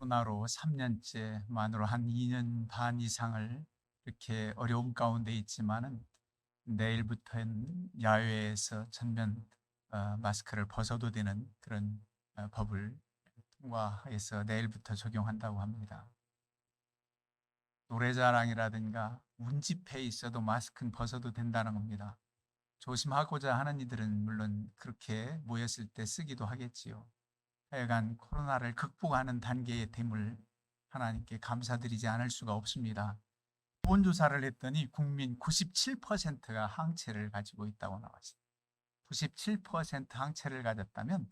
코로나로 3년째 만으로 한 2년 반 이상을 이렇게 어려움 가운데 있지만은 내일부터는 야외에서 전면 마스크를 벗어도 되는 그런 법을 통과해서 내일부터 적용한다고 합니다. 노래자랑이라든가 운집회에 있어도 마스크는 벗어도 된다는 겁니다. 조심하고자 하는 이들은 물론 그렇게 모였을 때 쓰기도 하겠지요. 하여간 코로나를 극복하는 단계의 됨을 하나님께 감사드리지 않을 수가 없습니다. 보건조사를 했더니 국민 97%가 항체를 가지고 있다고 나왔습니다. 97% 항체를 가졌다면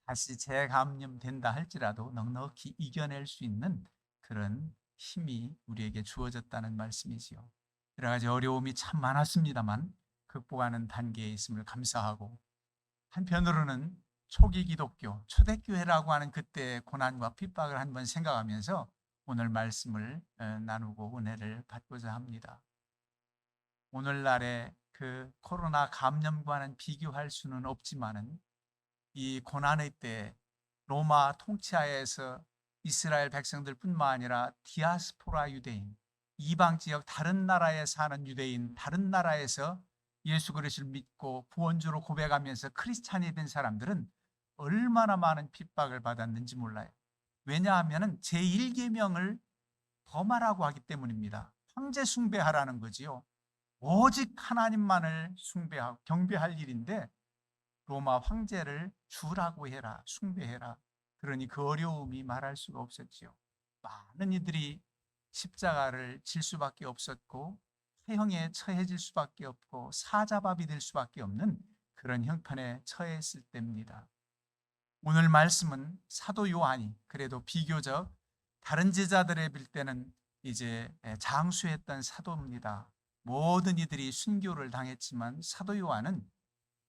다시 재감염된다 할지라도 넉넉히 이겨낼 수 있는 그런 힘이 우리에게 주어졌다는 말씀이지요. 여러 가지 어려움이 참 많았습니다만 극복하는 단계에 있음을 감사하고, 한편으로는 초기 기독교, 초대교회라고 하는 그때의 고난과 핍박을 한번 생각하면서 오늘 말씀을 나누고 은혜를 받고자 합니다. 오늘날의 그 코로나 감염과는 비교할 수는 없지만은 이 고난의 때 로마 통치하에서 이스라엘 백성들뿐만 아니라 디아스포라 유대인, 이방 지역 다른 나라에 사는 유대인, 다른 나라에서 예수 그리스도를 믿고 구원주로 고백하면서 크리스찬이 된 사람들은 얼마나 많은 핍박을 받았는지 몰라요. 왜냐하면 제1계명을 범하라고 하기 때문입니다. 황제 숭배하라는 거지요. 오직 하나님만을 숭배하고 경배할 일인데 로마 황제를 주라고 해라, 숭배해라. 그러니 그 어려움이 말할 수가 없었지요. 많은 이들이 십자가를 질 수밖에 없었고 사형에 처해질 수밖에 없고 사자밥이 될 수밖에 없는 그런 형편에 처했을 때입니다. 오늘 말씀은 사도 요한이 그래도 비교적 다른 제자들에 빌 때는 이제 장수했던 사도입니다. 모든 이들이 순교를 당했지만 사도 요한은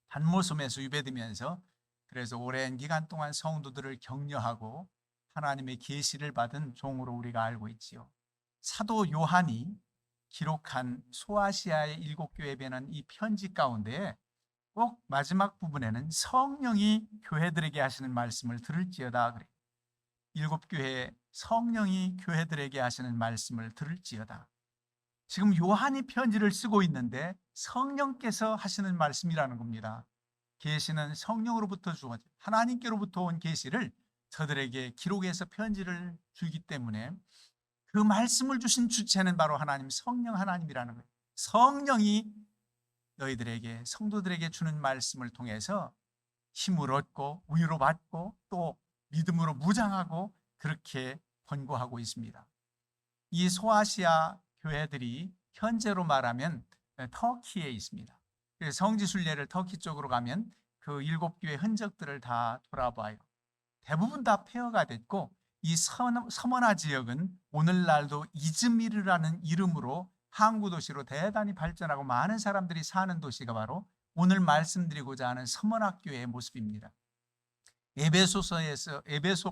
단모섬에서 유배되면서 그래서 오랜 기간 동안 성도들을 격려하고 하나님의 계시를 받은 종으로 우리가 알고 있지요. 사도 요한이 기록한 소아시아의 7교회에는 이 편지 가운데 꼭 마지막 부분에는 성령이 교회들에게 하시는 말씀을 들을지어다 그래요. 7교회 성령이 교회들에게 하시는 말씀을 들을지어다. 지금 요한이 편지를 쓰고 있는데 성령께서 하시는 말씀이라는 겁니다. 계시는 성령으로부터 주어진 하나님께로부터 온 계시를 저들에게 기록해서 편지를 주기 때문에 그 말씀을 주신 주체는 바로 하나님, 성령 하나님이라는 거예요. 성령이 너희들에게, 성도들에게 주는 말씀을 통해서 힘을 얻고 위로 받고 또 믿음으로 무장하고 그렇게 권고하고 있습니다. 이 소아시아 교회들이 현재로 말하면 터키에 있습니다. 성지순례를 터키 쪽으로 가면 그 7교회 흔적들을 다 돌아봐요. 대부분 다 폐허가 됐고 이 서머나 지역은 오늘날도 이즈미르라는 이름으로 항구 도시로 대단히 발전하고 많은 사람들이 사는 도시가 바로 오늘 말씀드리고자 하는 서머나 교회의 모습입니다. 에베소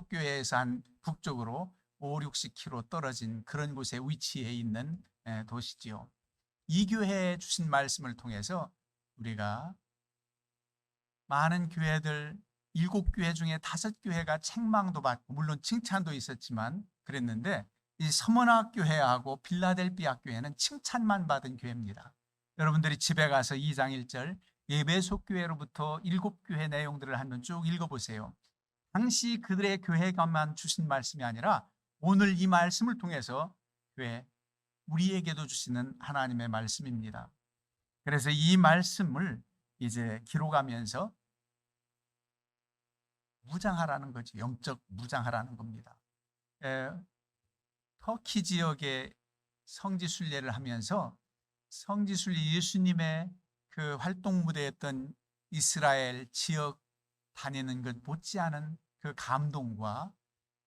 교회에서 한 북쪽으로 5, 60km 떨어진 그런 곳에 위치해 있는 도시지요. 이 교회에 주신 말씀을 통해서 우리가 많은 교회들 7교회 중에 5교회가 책망도 받고 물론 칭찬도 있었지만 그랬는데 이 서머나 교회하고 빌라델비아 교회는 칭찬만 받은 교회입니다. 여러분들이 집에 가서 2장 1절 에베소 교회로부터 7교회 내용들을 한번 쭉 읽어보세요. 당시 그들의 교회가만 주신 말씀이 아니라 오늘 이 말씀을 통해서 교회 우리에게도 주시는 하나님의 말씀입니다. 그래서 이 말씀을 이제 기록하면서 무장하라는 거지. 영적 무장하라는 겁니다. 터키 지역의 성지순례를 하면서 성지순례 예수님의 그 활동 무대였던 이스라엘 지역 다니는 것 못지않은 그 감동과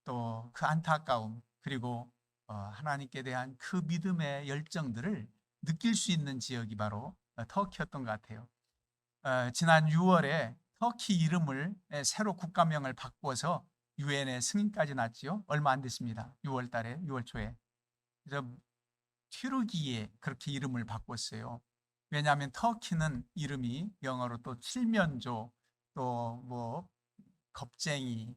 또 그 안타까움 그리고 하나님께 대한 그 믿음의 열정들을 느낄 수 있는 지역이 바로 터키였던 것 같아요. 지난 6월에 터키 이름을 새로 국가명을 바꿔서 유엔의 승인까지 났지요. 얼마 안 됐습니다. 6월 달에 6월 초에. 그래서 튀르기에 그렇게 이름을 바꿨어요. 왜냐하면 터키는 이름이 영어로 또 칠면조 또 뭐 겁쟁이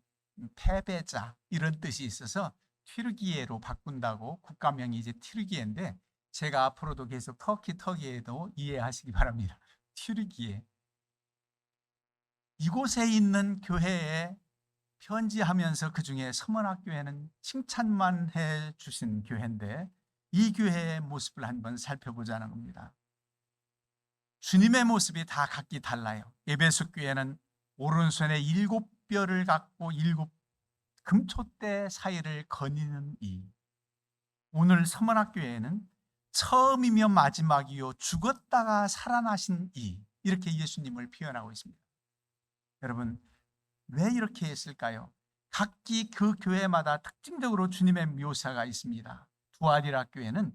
패배자 이런 뜻이 있어서 튀르기예로 바꾼다고, 국가명이 이제 튀르기예인데 제가 앞으로도 계속 터키에도 이해하시기 바랍니다. 튀르기예. 이곳에 있는 교회에 편지하면서 그중에 서문학교회는 칭찬만 해 주신 교회인데 이 교회의 모습을 한번 살펴보자는 겁니다. 주님의 모습이 다 각기 달라요. 에베소 교회는 오른손에 7뼈를 갖고 7 금촛대 사이를 거니는 이. 오늘 서문학교회는 처음이며 마지막이요 죽었다가 살아나신 이. 이렇게 예수님을 표현하고 있습니다. 여러분, 왜 이렇게 했을까요? 각기 그 교회마다 특징적으로 주님의 묘사가 있습니다. 두아디라 교회는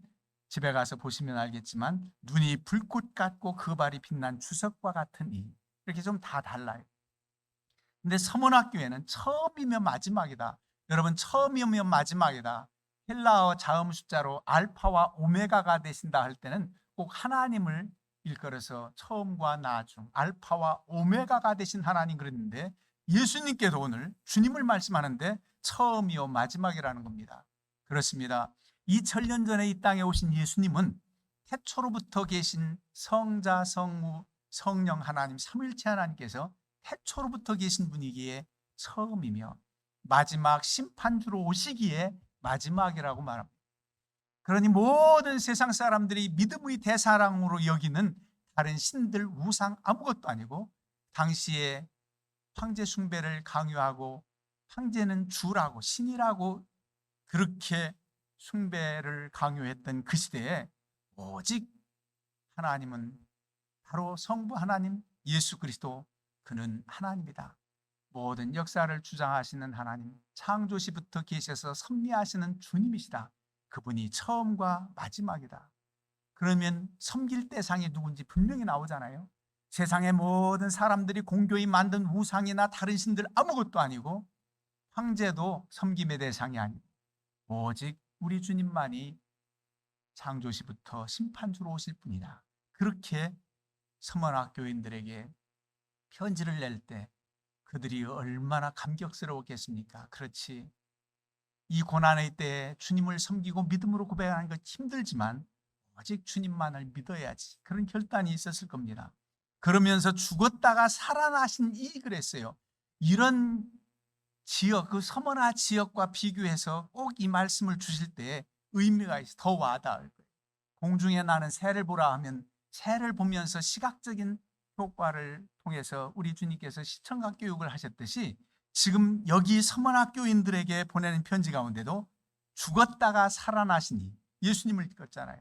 집에 가서 보시면 알겠지만 눈이 불꽃 같고 그 발이 빛난 주석과 같은 이. 이렇게 좀 다 달라요. 근데 서문학 교회는 처음이면 마지막이다. 여러분, 처음이면 마지막이다. 헬라어 자음 숫자로 알파와 오메가가 되신다 할 때는 꼭 하나님을 일컬어서 처음과 나중, 알파와 오메가가 되신 하나님 그랬는데 예수님께서 오늘 주님을 말씀하는데 처음이요 마지막이라는 겁니다. 그렇습니다. 2000년 전에 이 땅에 오신 예수님은 태초로부터 계신 성자, 성부, 성령 하나님 삼위일체 하나님께서 태초로부터 계신 분이기에 처음이며 마지막 심판주로 오시기에 마지막이라고 말합니다. 그러니 모든 세상 사람들이 믿음의 대사랑으로 여기는 다른 신들, 우상 아무것도 아니고 당시에 황제 숭배를 강요하고 황제는 주라고 신이라고 그렇게 숭배를 강요했던 그 시대에 오직 하나님은 바로 성부 하나님 예수 그리스도, 그는 하나님이다. 모든 역사를 주장하시는 하나님, 창조시부터 계셔서 섭리하시는 주님이시다. 그분이 처음과 마지막이다. 그러면 섬길 대상이 누군지 분명히 나오잖아요. 세상의 모든 사람들이 공교히 만든 우상이나 다른 신들 아무것도 아니고 황제도 섬김의 대상이 아니고 오직 우리 주님만이 창조시부터 심판주로 오실 분이다. 그렇게 서문학 교인들에게 편지를 낼 때 그들이 얼마나 감격스러웠겠습니까? 그렇지. 이 고난의 때에 주님을 섬기고 믿음으로 고백하는 것 힘들지만 오직 주님만을 믿어야지. 그런 결단이 있었을 겁니다. 그러면서 죽었다가 살아나신 이 그랬어요. 이런 지역, 그 서머나 지역과 비교해서 꼭 이 말씀을 주실 때 의미가 있어 더 와닿을 거예요. 공중에 나는 새를 보라 하면 새를 보면서 시각적인 효과를 통해서 우리 주님께서 시청각 교육을 하셨듯이 지금 여기 서문학교인들에게 보내는 편지 가운데도 죽었다가 살아나시니 예수님을 믿었잖아요.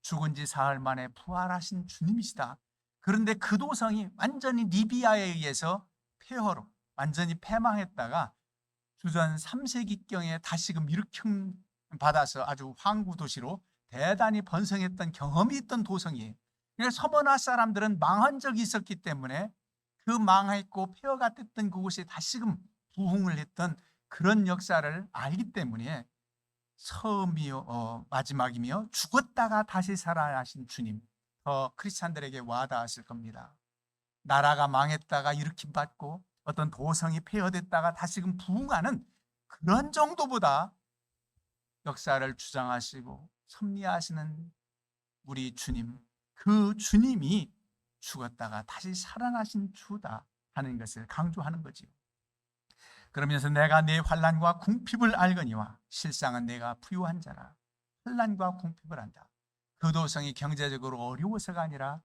죽은 지 사흘 만에 부활하신 주님이시다. 그런데 그 도성이 완전히 리비아에 의해서 폐허로 완전히 패망했다가 주전 3세기경에 다시금 일으킴 받아서 아주 황구 도시로 대단히 번성했던 경험이 있던 도성이에요. 그래서 서머나 사람들은 망한 적이 있었기 때문에 그 망했고 폐허가 됐던 그곳에 다시금 부흥을 했던 그런 역사를 알기 때문에 처음이요 마지막이며 죽었다가 다시 살아나신 주님, 더 크리스찬들에게 와닿았을 겁니다. 나라가 망했다가 일으킴 받고 어떤 도성이 폐허됐다가 다시금 부흥하는 그런 정도보다 역사를 주장하시고 섭리하시는 우리 주님, 그 주님이 죽었다가 다시 살아나신 주다 하는 것을 강조하는 거지요. 그러면서 내가 내 환난과 궁핍을 알거니와 실상은 내가 부유한 자라. 환난과 궁핍을 한다. 그 도성이 경제적으로 어려워서가 아니라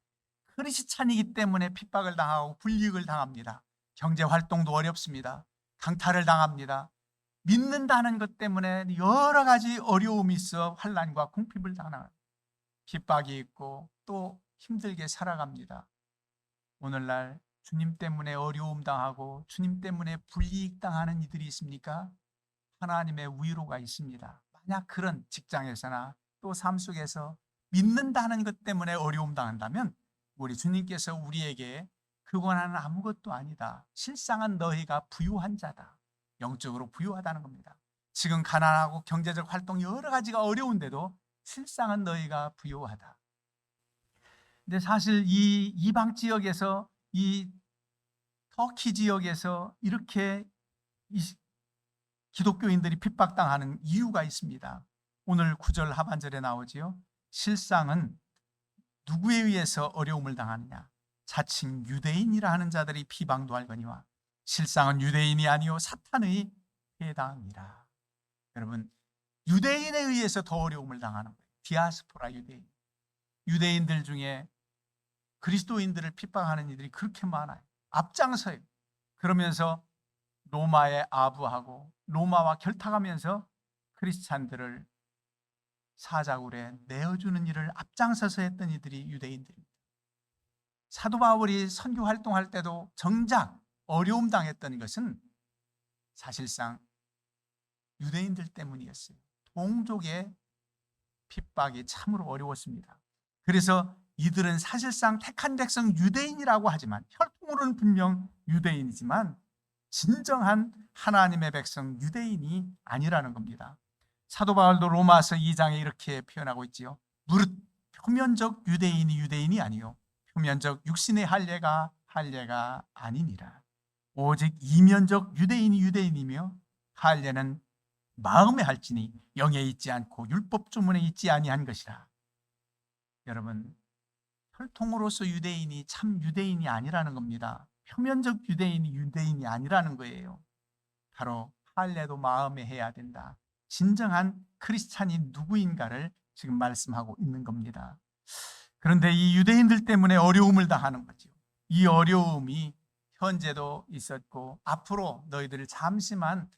크리스찬이기 때문에 핍박을 당하고 불이익을 당합니다. 경제 활동도 어렵습니다. 강탈을 당합니다. 믿는다는 것 때문에 여러 가지 어려움이 있어 환난과 궁핍을 당합니다. 핍박이 있고 또 힘들게 살아갑니다. 오늘날 주님 때문에 어려움 당하고 주님 때문에 불이익 당하는 이들이 있습니까? 하나님의 위로가 있습니다. 만약 그런 직장에서나 또 삶 속에서 믿는다는 것 때문에 어려움 당한다면 우리 주님께서 우리에게 그 고난은 아무것도 아니다. 실상은 너희가 부유한 자다. 영적으로 부유하다는 겁니다. 지금 가난하고 경제적 활동 여러 가지가 어려운데도 실상은 너희가 부유하다. 근데 사실 이 이방 지역에서 이 터키 지역에서 이렇게 기독교인들이 핍박당하는 이유가 있습니다. 오늘 9절 하반절에 나오지요. 실상은 누구에 의해서 어려움을 당하느냐? 자칭 유대인이라 하는 자들이 비방도 할거니와 실상은 유대인이 아니요 사탄의 해당이라. 여러분, 유대인에 의해서 더 어려움을 당하는 거예요. 디아스포라 유대인. 유대인들 중에 그리스도인들을 핍박하는 이들이 그렇게 많아요. 앞장서요. 그러면서 로마에 아부하고 로마와 결탁하면서 크리스찬들을 사자굴에 내어주는 일을 앞장서서 했던 이들이 유대인들입니다. 사도 바울이 선교 활동할 때도 정작 어려움 당했던 것은 사실상 유대인들 때문이었어요. 동족의 핍박이 참으로 어려웠습니다. 그래서 이들은 사실상 택한 백성 유대인이라고 하지만 혈통으로는 분명 유대인이지만 진정한 하나님의 백성 유대인이 아니라는 겁니다. 사도 바울도 로마서 2장에 이렇게 표현하고 있지요. 무릇 표면적 유대인이 아니요 표면적 육신의 할례가 아니니라. 오직 이면적 유대인이며 할례는 마음에 할지니 영에 있지 않고 율법 조문에 있지 아니한 것이라. 여러분, 혈통으로서 유대인이 참 유대인이 아니라는 겁니다. 표면적 유대인이 아니라는 거예요. 바로 할례도 마음에 해야 된다. 진정한 크리스찬이 누구인가를 지금 말씀하고 있는 겁니다. 그런데 이 유대인들 때문에 어려움을 당하는 거죠. 이 어려움이 현재도 있었고 앞으로 너희들 잠시만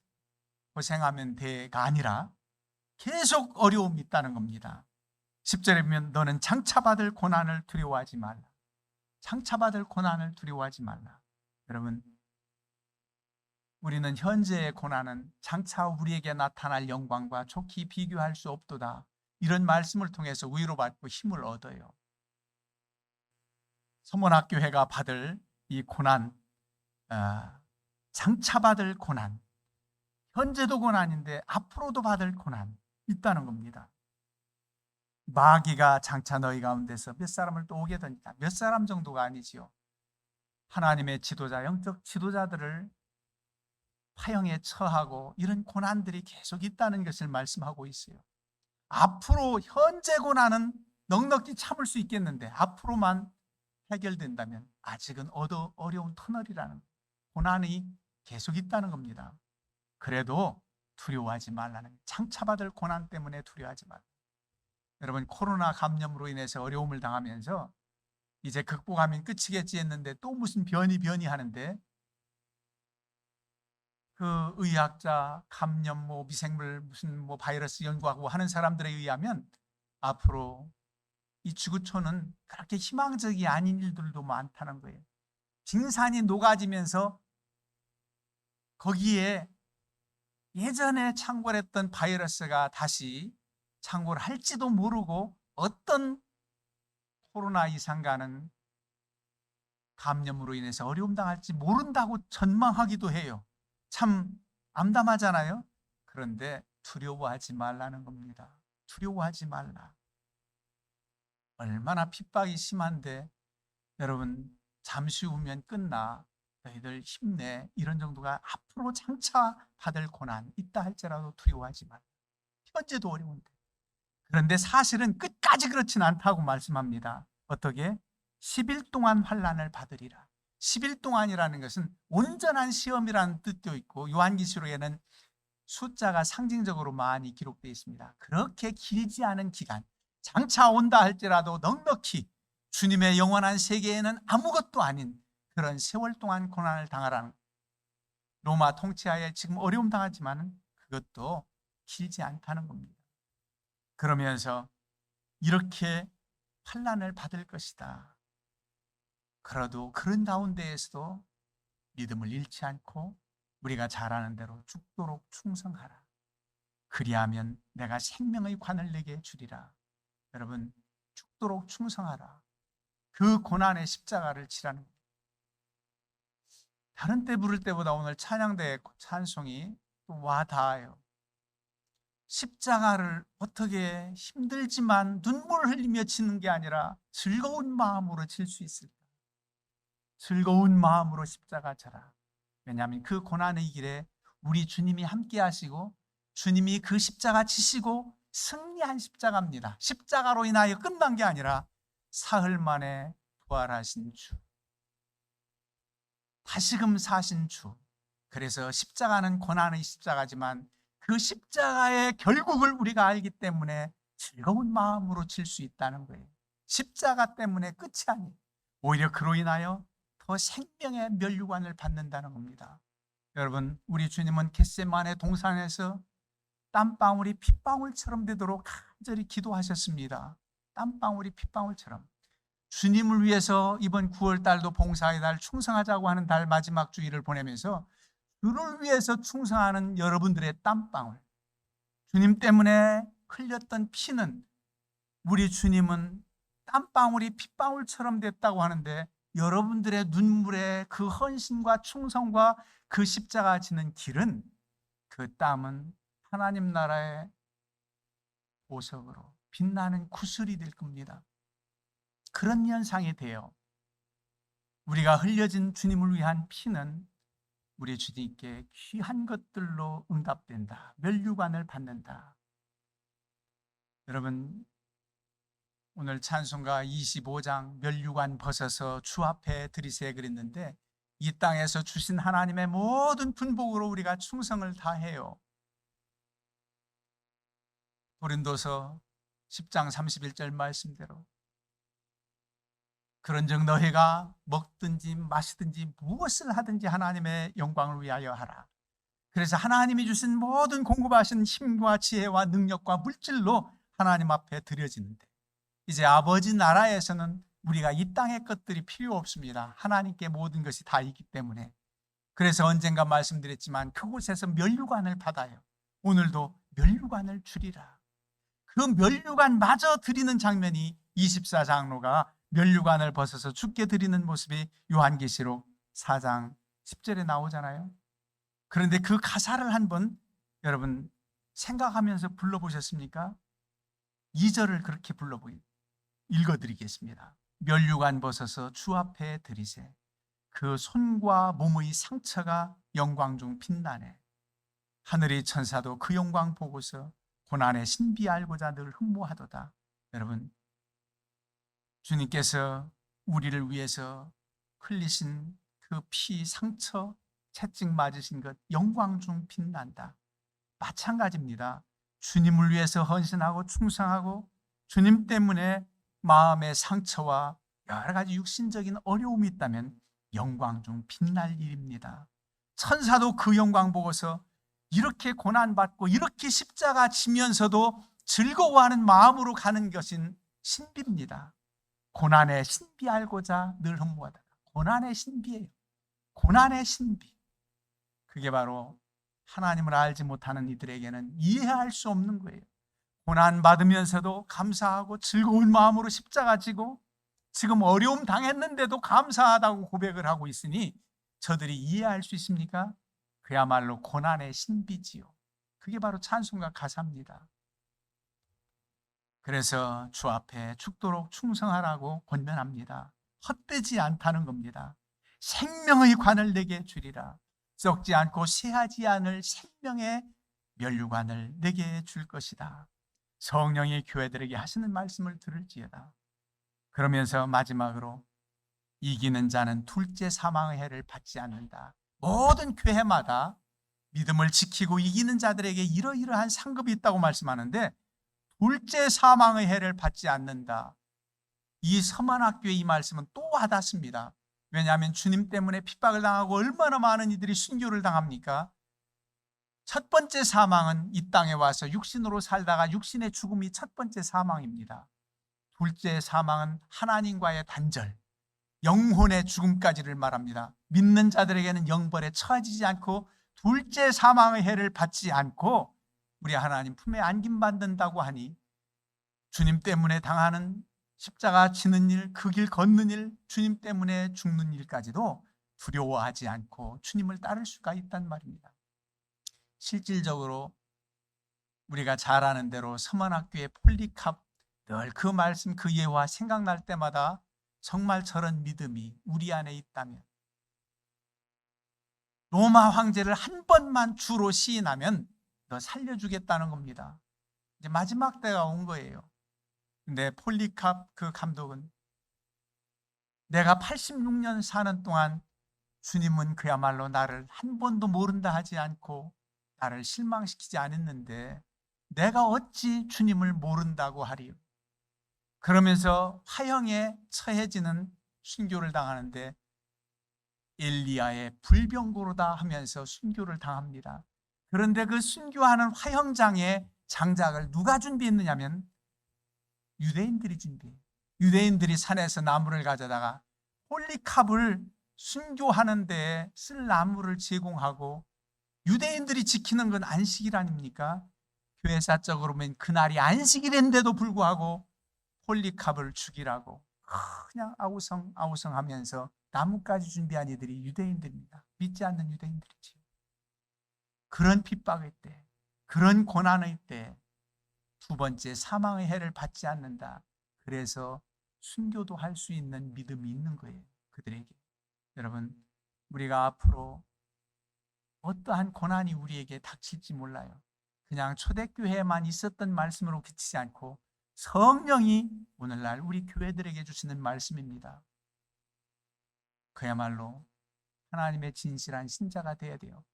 고생하면 돼가 아니라 계속 어려움이 있다는 겁니다. 10절에 보면 너는 장차받을 고난을 두려워하지 말라. 장차받을 고난을 두려워하지 말라. 여러분, 우리는 현재의 고난은 장차 우리에게 나타날 영광과 좋게 비교할 수 없도다. 이런 말씀을 통해서 위로받고 힘을 얻어요. 서문학교회가 받을 이 고난, 장차 받을 고난, 현재도 고난인데 앞으로도 받을 고난 있다는 겁니다. 마귀가 장차 너희 가운데서 몇 사람을 또 오게 되니까 몇 사람 정도가 아니지요. 하나님의 지도자, 영적 지도자들을 파형에 처하고 이런 고난들이 계속 있다는 것을 말씀하고 있어요. 앞으로 현재 고난은 넉넉히 참을 수 있겠는데 앞으로만 해결된다면 아직은 어려운 터널이라는 고난이 계속 있다는 겁니다. 그래도 두려워하지 말라는, 장차받을 고난 때문에 두려워하지 말라. 여러분, 코로나 감염으로 인해서 어려움을 당하면서 이제 극복하면 끝이겠지 했는데 또 무슨 변이 하는데 그 의학자, 감염, 미생물, 무슨 바이러스 연구하고 하는 사람들에 의하면 앞으로 이 지구촌은 그렇게 희망적이 아닌 일들도 많다는 거예요. 빙산이 녹아지면서 거기에 예전에 창궐했던 바이러스가 다시 창궐을 할지도 모르고 어떤 코로나 이상가는 감염으로 인해서 어려움 당할지 모른다고 전망하기도 해요. 참 암담하잖아요. 그런데 두려워하지 말라는 겁니다. 두려워하지 말라. 얼마나 핍박이 심한데 여러분, 잠시 후면 끝나, 너희들 힘내, 이런 정도가 앞으로 장차 받을 고난 있다 할지라도 두려워하지 말라. 현재도 어려운데. 그런데 사실은 끝까지 그렇진 않다고 말씀합니다. 어떻게? 10일 동안 환난을 받으리라. 10일 동안이라는 것은 온전한 시험이라는 뜻도 있고 요한계시록에는 숫자가 상징적으로 많이 기록되어 있습니다. 그렇게 길지 않은 기간, 장차 온다 할지라도 넉넉히 주님의 영원한 세계에는 아무것도 아닌 그런 세월 동안 고난을 당하라는, 로마 통치하에 지금 어려움 당하지만 그것도 길지 않다는 겁니다. 그러면서 이렇게 환난을 받을 것이다. 그래도 그런 가운데에서도 믿음을 잃지 않고 우리가 잘하는 대로 죽도록 충성하라. 그리하면 내가 생명의 관을 내게 주리라. 여러분, 죽도록 충성하라. 그 고난의 십자가를 치라는 겁니다. 다른 때 부를 때보다 오늘 찬양대의 찬송이 또 와닿아요. 십자가를 어떻게 힘들지만 눈물을 흘리며 치는 게 아니라 즐거운 마음으로 칠 수 있을까? 즐거운 마음으로 십자가 져라. 왜냐하면 그 고난의 길에 우리 주님이 함께 하시고 주님이 그 십자가 지시고 승리한 십자가입니다. 십자가로 인하여 끝난 게 아니라 사흘 만에 부활하신 주, 다시금 사신 주. 그래서 십자가는 고난의 십자가지만 그 십자가의 결국을 우리가 알기 때문에 즐거운 마음으로 질 수 있다는 거예요. 십자가 때문에 끝이 아니에요. 오히려 그로 인하여 더 생명의 면류관을 받는다는 겁니다. 여러분, 우리 주님은 겟세마네 동산에서 땀방울이 핏방울처럼 되도록 간절히 기도하셨습니다. 땀방울이 핏방울처럼. 주님을 위해서 이번 9월 달도 봉사의 달, 충성하자고 하는 달 마지막 주일을 보내면서 주를 위해서 충성하는 여러분들의 땀방울, 주님 때문에 흘렸던 피는, 우리 주님은 땀방울이 핏방울처럼 됐다고 하는데 여러분들의 눈물의 그 헌신과 충성과 그 십자가 지는 길은, 그 땀은 하나님 나라의 보석으로 빛나는 구슬이 될 겁니다. 그런 현상이 돼요. 우리가 흘려진 주님을 위한 피는 우리 주님께 귀한 것들로 응답된다. 면류관을 받는다. 여러분, 오늘 찬송가 25장 면류관 벗어서 주 앞에 드리세 그랬는데, 이 땅에서 주신 하나님의 모든 분복으로 우리가 충성을 다해요. 고린도서 10장 31절 말씀대로 그런즉 너희가 먹든지 마시든지 무엇을 하든지 하나님의 영광을 위하여 하라. 그래서 하나님이 주신 모든 공급하신 힘과 지혜와 능력과 물질로 하나님 앞에 드려지는데, 이제 아버지 나라에서는 우리가 이 땅의 것들이 필요 없습니다. 하나님께 모든 것이 다 있기 때문에. 그래서 언젠가 말씀드렸지만 그곳에서 면류관을 받아요. 오늘도 면류관을 주리라. 그 면류관마저 드리는 장면이 24장로가 면류관을 벗어서 주께 드리는 모습이 요한계시록 4장 10절에 나오잖아요. 그런데 그 가사를 한번 여러분 생각하면서 불러보셨습니까? 2절을 그렇게 읽어드리겠습니다. 면류관 벗어서 주 앞에 드리세. 그 손과 몸의 상처가 영광 중 빛나네. 하늘의 천사도 그 영광 보고서 고난의 신비 알고자 늘 흠모하도다. 여러분, 주님께서 우리를 위해서 흘리신 그 피, 상처, 채찍 맞으신 것 영광 중 빛난다. 마찬가지입니다. 주님을 위해서 헌신하고 충성하고 주님 때문에 마음의 상처와 여러 가지 육신적인 어려움이 있다면 영광 중 빛날 일입니다. 천사도 그 영광 보고서 이렇게 고난받고 이렇게 십자가 지면서도 즐거워하는 마음으로 가는 것인 신비입니다. 고난의 신비 알고자 늘 흠모하다. 고난의 신비예요. 고난의 신비. 그게 바로 하나님을 알지 못하는 이들에게는 이해할 수 없는 거예요. 고난 받으면서도 감사하고 즐거운 마음으로 십자가 지고 지금 어려움 당했는데도 감사하다고 고백을 하고 있으니 저들이 이해할 수 있습니까? 그야말로 고난의 신비지요. 그게 바로 찬송가 가사입니다. 그래서 주 앞에 죽도록 충성하라고 권면합니다. 헛되지 않다는 겁니다. 생명의 관을 내게 주리라. 썩지 않고 쇠하지 않을 생명의 면류관을 내게 줄 것이다. 성령이 교회들에게 하시는 말씀을 들을지어다. 그러면서 마지막으로 이기는 자는 둘째 사망의 해를 받지 않는다. 모든 교회마다 믿음을 지키고 이기는 자들에게 이러이러한 상급이 있다고 말씀하는데, 둘째 사망의 해를 받지 않는다. 이 서만학교의 이 말씀은 또 와닿습니다. 왜냐하면 주님 때문에 핍박을 당하고 얼마나 많은 이들이 순교를 당합니까? 첫 번째 사망은 이 땅에 와서 육신으로 살다가 육신의 죽음이 첫 번째 사망입니다. 둘째 사망은 하나님과의 단절, 영혼의 죽음까지를 말합니다. 믿는 자들에게는 영벌에 처해지지 않고 둘째 사망의 해를 받지 않고 우리 하나님 품에 안김받는다고 하니, 주님 때문에 당하는 십자가 지는 일, 그 길 걷는 일, 주님 때문에 죽는 일까지도 두려워하지 않고 주님을 따를 수가 있단 말입니다. 실질적으로 우리가 잘 아는 대로 서만학교의 폴리캅, 늘 그 말씀, 그 예화 생각날 때마다 정말 저런 믿음이 우리 안에 있다면, 로마 황제를 한 번만 주로 시인하면 너 살려주겠다는 겁니다. 이제 마지막 때가 온 거예요. 근데 폴리캅 그 감독은 내가 86년 사는 동안 주님은 그야말로 나를 한 번도 모른다 하지 않고 나를 실망시키지 않았는데 내가 어찌 주님을 모른다고 하리요. 그러면서 화형에 처해지는 순교를 당하는데 엘리야의 불병거로다 하면서 순교를 당합니다. 그런데 그 순교하는 화형장의 장작을 누가 준비했느냐면 유대인들이 준비해요. 유대인들이 산에서 나무를 가져다가 폴리캅을 순교하는 데에 쓸 나무를 제공하고 유대인들이 지키는 건 안식일 아닙니까? 교회사적으로 보면 그날이 안식일인데도 불구하고 폴리캅을 죽이라고 그냥 아우성하면서 나무까지 준비한 이들이 유대인들입니다. 믿지 않는 유대인들이지. 그런 핍박의 때, 그런 고난의 때 두 번째 사망의 해를 받지 않는다. 그래서 순교도 할 수 있는 믿음이 있는 거예요. 그들에게. 여러분, 우리가 앞으로 어떠한 고난이 우리에게 닥칠지 몰라요. 그냥 초대교회에만 있었던 말씀으로 그치지 않고 성령이 오늘날 우리 교회들에게 주시는 말씀입니다. 그야말로 하나님의 진실한 신자가 되어야 돼요.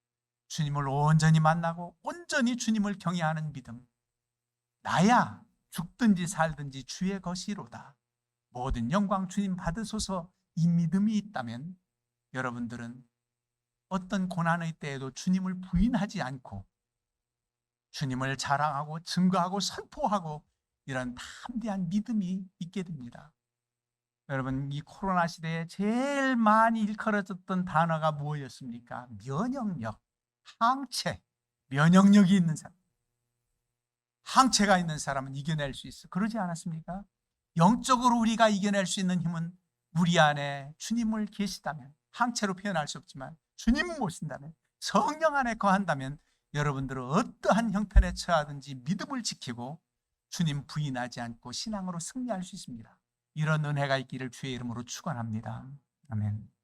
주님을 온전히 만나고 온전히 주님을 경외하는 믿음. 나야 죽든지 살든지 주의 것이로다. 모든 영광 주님 받으소서. 이 믿음이 있다면 여러분들은 어떤 고난의 때에도 주님을 부인하지 않고 주님을 자랑하고 증거하고 선포하고 이런 담대한 믿음이 있게 됩니다. 여러분, 이 코로나 시대에 제일 많이 일컬어졌던 단어가 무엇이었습니까? 면역력, 항체, 면역력이 있는 사람. 항체가 있는 사람은 이겨낼 수 있어. 그러지 않았습니까? 영적으로 우리가 이겨낼 수 있는 힘은 우리 안에 주님을 계시다면, 항체로 표현할 수 없지만 주님을 모신다면, 성령 안에 거한다면 여러분들은 어떠한 형편에 처하든지 믿음을 지키고 주님 부인하지 않고 신앙으로 승리할 수 있습니다. 이런 은혜가 있기를 주의 이름으로 축원합니다. 아멘.